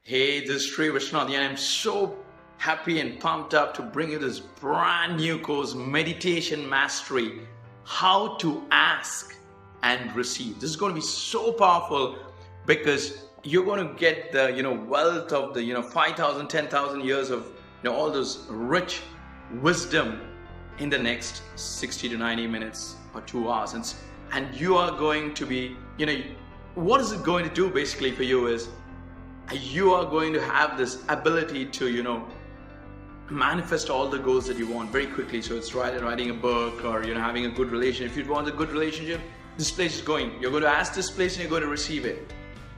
Hey, this is Sri Vishwanath, and I'm so happy and pumped up to bring you this brand new course, Meditation Mastery, How to Ask and Receive. This is going to be so powerful because you're going to get the wealth of the 5,000, 10,000 years of all those rich wisdom in the next 60 to 90 minutes or 2 hours, and you are going to be what is it going to do basically for you is you are going to have this ability to manifest all the goals that you want very quickly. So it's writing a book or having a good relationship. If you want a good relationship, this place is going. You're going to ask this place and you're going to receive it.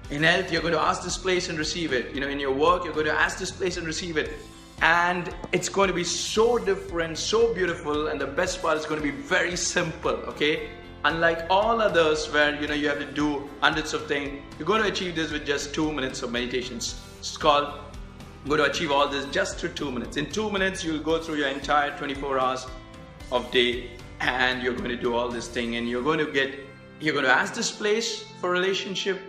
In health, you're going to ask this place and receive it. In your work, you're going to ask this place and receive it. And it's going to be so different, so beautiful, and the best part is going to be very simple, okay? Unlike all others where you have to do hundreds of things, you're going to achieve this with just 2 minutes of meditation. It's called, I'm going to achieve all this just through 2 minutes. In 2 minutes, you'll go through your entire 24 hours of day, and you're going to do all this thing, and you're going to ask this place for relationship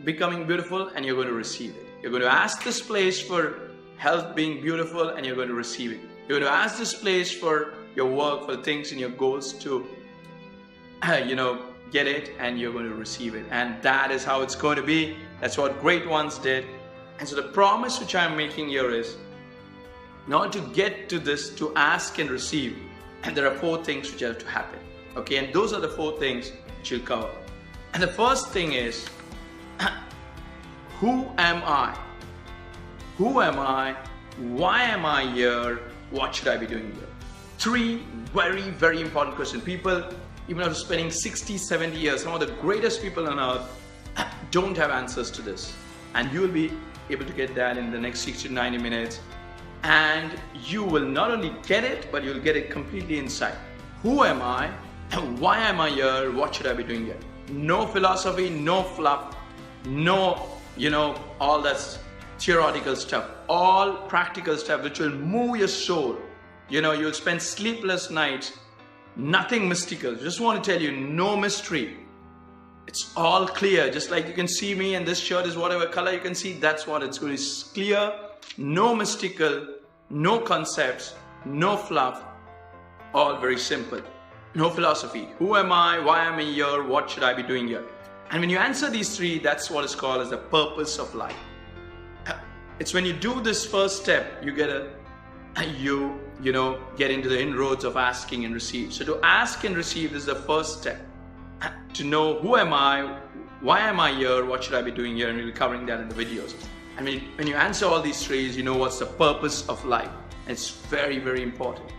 becoming beautiful, and you're going to receive it. You're going to ask this place for health being beautiful, and you're going to receive it. You're going to ask this place for your work, for things in your goals to get it, and you're going to receive it. And that is how it's going to be. That's what great ones did. And so the promise which I'm making here is, in order to get to this, to ask and receive, and there are 4 things which have to happen, okay? And those are the 4 things which you'll cover. And the first thing is, who am I? Who am I? Why am I here? What should I be doing here? 3 very, very important questions. People, even after spending 60, 70 years, some of the greatest people on earth don't have answers to this. And you will be able to get that in the next 60 to 90 minutes. And you will not only get it, but you'll get it completely inside. Who am I? And why am I here? What should I be doing here? No philosophy, no fluff, no, all that theoretical stuff. All practical stuff which will move your soul. You'll spend sleepless nights. Nothing mystical. Just want to tell you, no mystery. It's all clear. Just like you can see me, and this shirt is whatever color you can see, that's what it's going to be. Clear, no mystical, no concepts, no fluff. All very simple. No philosophy. Who am I? Why am I here? What should I be doing here? And when you answer these 3, that's what is called as the purpose of life. It's when you do this first step, you get get into the inroads of asking and receive. So to ask and receive is the first step. To know who am I, why am I here, what should I be doing here, and we'll be covering that in the videos. I mean, when you answer all these 3, you know what's the purpose of life. And it's very, very important.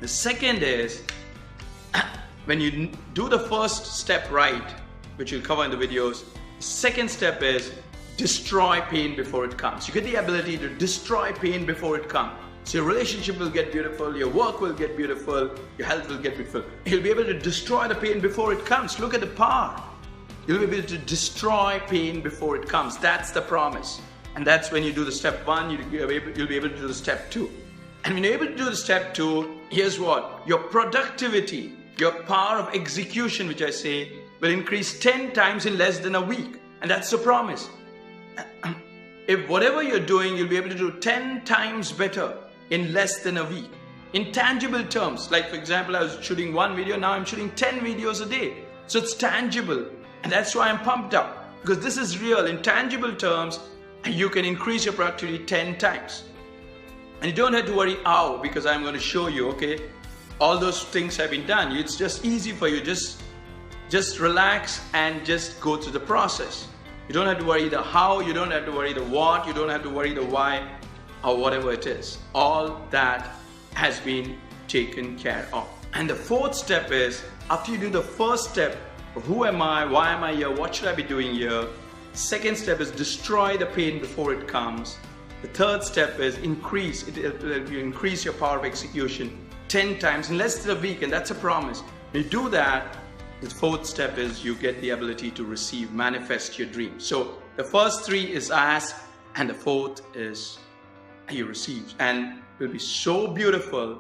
The second is, when you do the first step right, which we'll cover in the videos, the second step is destroy pain before it comes. You get the ability to destroy pain before it comes. So your relationship will get beautiful, your work will get beautiful, your health will get beautiful. You'll be able to destroy the pain before it comes. Look at the power. You'll be able to destroy pain before it comes. That's the promise. And that's when you do the step 1, you'll be able to do the step 2. And when you're able to do the step 2, here's what? Your productivity, your power of execution, which I say, will increase 10 times in less than a week. And that's the promise. If whatever you're doing, you'll be able to do 10 times better in less than a week. In tangible terms, like for example, I was shooting 1 video, now I'm shooting 10 videos a day. So it's tangible. And that's why I'm pumped up. Because this is real. In tangible terms, you can increase your productivity 10 times. And you don't have to worry how, because I'm going to show you, okay? All those things have been done. It's just easy for you. Just relax and just go through the process. You don't have to worry the how, you don't have to worry the what, you don't have to worry the why, or whatever it is. All that has been taken care of. And the 4th step is, after you do the first step of who am I, why am I here, what should I be doing here? Second step is destroy the pain before it comes. The 3rd step is increase your power of execution 10 times in less than a week, and that's a promise. When you do that, the 4th step is you get the ability to receive, manifest your dreams. So the first 3 is ask, and the 4th is you receive. And it will be so beautiful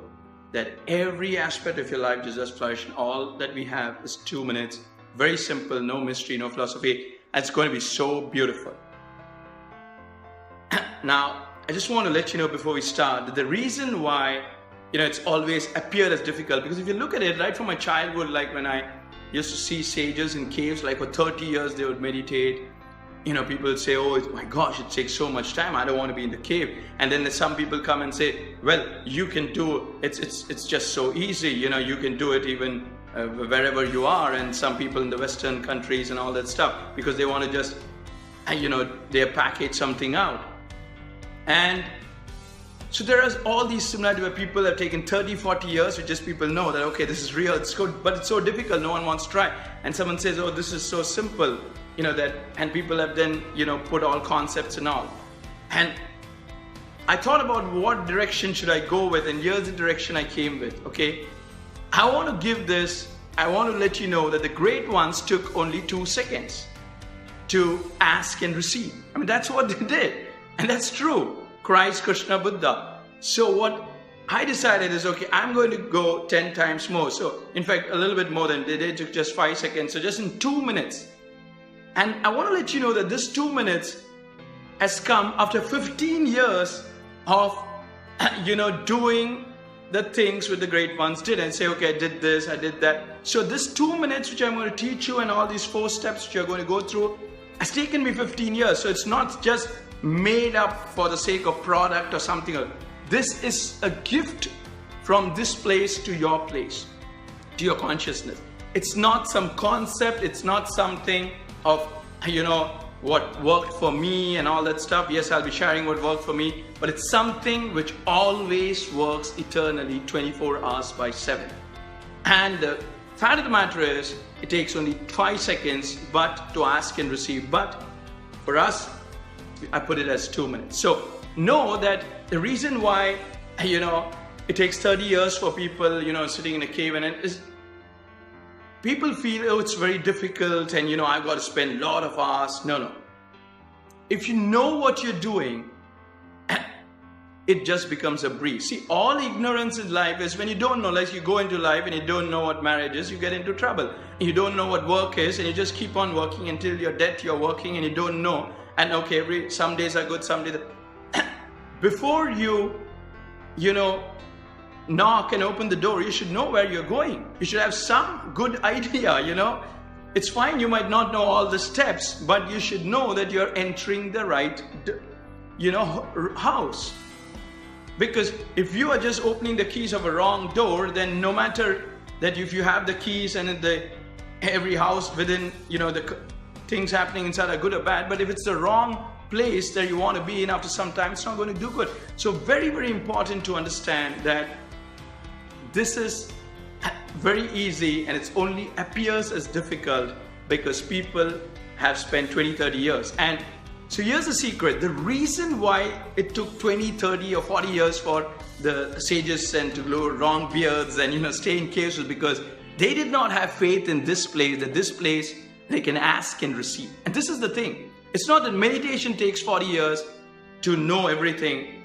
that every aspect of your life will just flourish. And all that we have is 2 minutes. Very simple, no mystery, no philosophy. And it's going to be so beautiful. Now, I just want to let you know before we start that the reason why, it's always appeared as difficult, because if you look at it right from my childhood, like when I used to see sages in caves, like for 30 years they would meditate. People would say, oh my gosh, it takes so much time, I don't want to be in the cave. And then some people come and say, well, you can do it, it's just so easy, you can do it even wherever you are. And some people in the Western countries and all that stuff, because they want to just, they package something out. And so there are all these similarities where people have taken 30, 40 years, which just people know that, okay, this is real, it's good, but it's so difficult, no one wants to try. And someone says, oh, this is so simple, and people have then, put all concepts and all. And I thought about what direction should I go with, and here's the direction I came with, okay? I want to give this, I want to let you know that the great ones took only 2 seconds to ask and receive. That's what they did. And that's true. Christ, Krishna, Buddha. So what I decided is, okay, I'm going to go 10 times more. So in fact, a little bit more than they did, took just 5 seconds. So just in 2 minutes. And I want to let you know that this 2 minutes has come after 15 years of, doing the things which the great ones did, and say, okay, I did this, I did that. So this 2 minutes which I'm going to teach you and all these 4 steps which you're going to go through has taken me 15 years. So it's not just made up for the sake of product or something else. This is a gift from this place to your place, to your consciousness. It's not some concept, it's not something of, what worked for me and all that stuff. Yes, I'll be sharing what worked for me, but it's something which always works eternally, 24 hours by 7. And the fact of the matter is, it takes only 5 seconds but to ask and receive. But for us, I put it as 2 minutes. So know that the reason why, it takes 30 years for people, sitting in a cave, and it is, people feel, oh, it's very difficult and, I've got to spend a lot of hours. No. If you know what you're doing, it just becomes a breeze. See, all ignorance in life is when you don't know, like you go into life and you don't know what marriage is, you get into trouble. You don't know what work is, and you just keep on working until you're dead, you're working and you don't know. And okay, some days are good, some days before you knock and open the door, you should know where you're going. You should have some good idea, It's fine, you might not know all the steps, but you should know that you're entering the right, house. Because if you are just opening the keys of a wrong door, then no matter that if you have the keys and every house within, the things happening inside are good or bad, but if it's the wrong place that you want to be in, after some time, it's not going to do good. So very, very important to understand that this is very easy, and it only appears as difficult because people have spent 20, 30 years. And so here's the secret. The reason why it took 20, 30 or 40 years for the sages and to grow long beards and stay in caves was because they did not have faith in this place, that this place they can ask and receive. And this is the thing. It's not that meditation takes 40 years to know everything.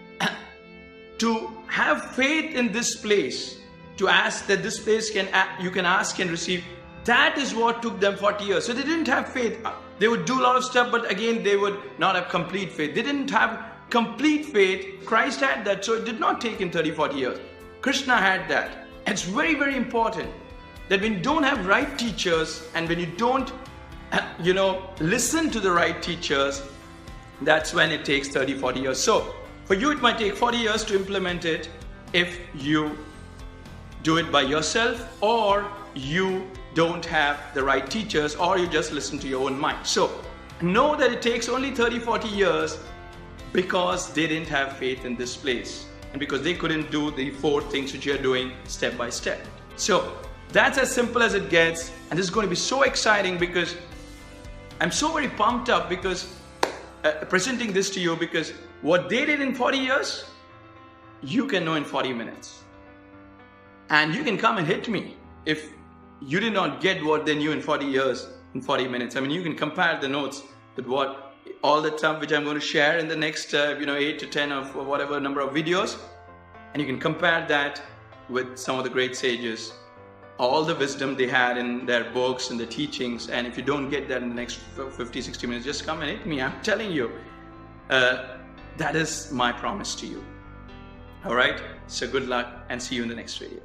To have faith in this place, to ask that this place you can ask and receive, that is what took them 40 years. So they didn't have faith. They would do a lot of stuff, but again, they would not have complete faith. They didn't have complete faith. Christ had that, so it did not take him 30, 40 years. Krishna had that. It's very, very important that when you don't have right teachers and when you don't, listen to the right teachers, that's when it takes 30, 40 years. So for you, it might take 40 years to implement it if you do it by yourself, or you don't have the right teachers, or you just listen to your own mind. So know that it takes only 30, 40 years because they didn't have faith in this place, and because they couldn't do the 4 things which you're doing step by step. So that's as simple as it gets, and this is going to be so exciting because I'm so very pumped up because presenting this to you, because what they did in 40 years, you can know in 40 minutes. And you can come and hit me if you did not get what they knew in 40 years, in 40 minutes. You can compare the notes with what all the stuff which I'm going to share in the next 8 to 10 of whatever number of videos, and you can compare that with some of the great sages, all the wisdom they had in their books and the teachings. And if you don't get that in the next 50, 60 minutes, just come and hit me. I'm telling you, That is my promise to you. All right, so good luck and see you in the next video.